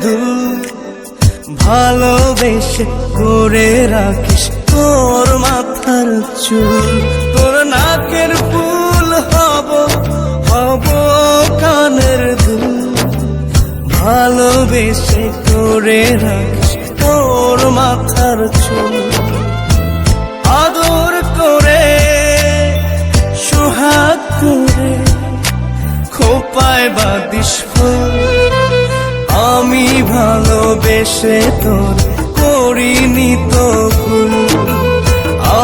দুল ভালোবেসে করে রাখিস তোর মাথার চুল। তোর নাকের ফুল হব হব কানের দুল ভালোবেসে করে রাখিস তোর মাথার চুল। আদর করে সোহাগ করে খোপায় বাঁধিস ফুল। আমি ভালোবেসে তোর করিনি তো ভুল।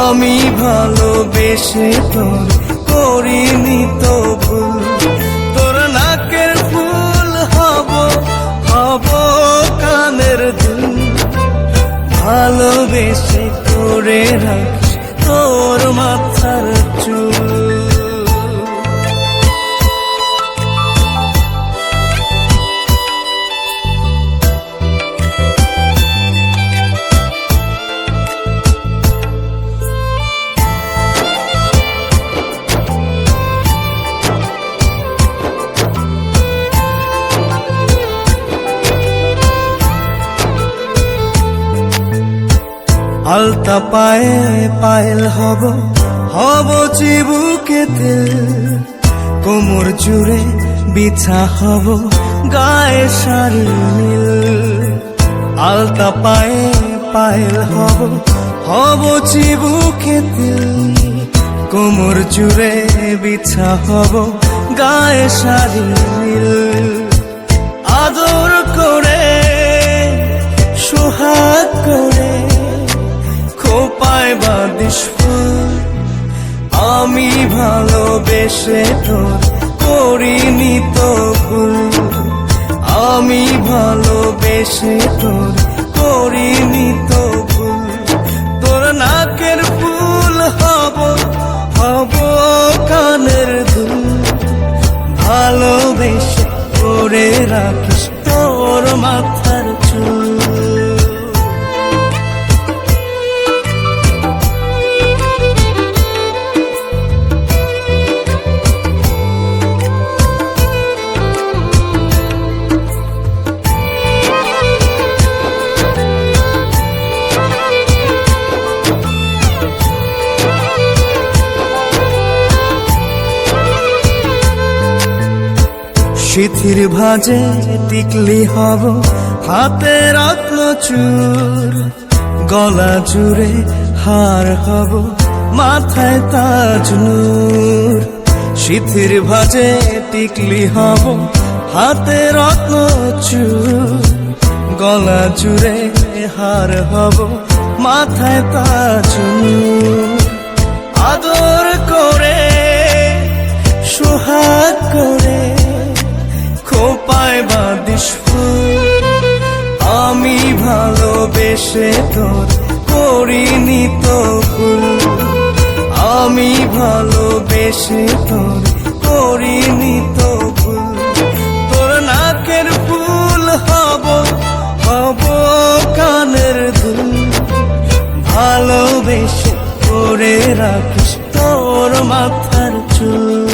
আমি ভালোবেসে তোর করিনি তো ভুল। তোর নাকের ফুল হব হব কানের দুল ভালোবেসে করে রাখিস তোর মাথার চুল। আলতা পায়ে পায়েল হব হব চিবুকে তেল। কোমর জুড়ে বিছা হব গায়ে শাড়ি নীল। আলতা পায়ে পায়েল হব হব চিবুকে তেল। কোমর জুড়ে বিছা হব গায়ে শাড়ি নীল। আদর করে সোহাগ করে খোপায় বাঁধিস ফুল। আমি ভালোবেসে তোর করিনি তো ভুল। আমি ভালোবেসে তোর করিনি তো ভুল। তোর নাকের ফুল হব হব কানের দুল ভালোবেসে করে রাখিস তোর মাথার চুল। সিথির ভাজে টিকলি হব হাতে রত্ন চূড়। গলা জুড়ে হার হব মাথায় তাজ নূর। সিথির ভাজে টিকলি হব হাতে রত্ন চূড়। গলা জুড়ে হার হব মাথায় তাজ নূর। আদর করে সোহাগ করে খোপায় বাঁধিস ফুল। আমি ভালোবেসে তোর করিনি তো ভুল। আমি ভালোবেসে তোর করিনি তো ভুল। তোর নাকের ফুল হব হব কানের দুল ভালোবেসে করে রাখিস তোর মাথার চুল।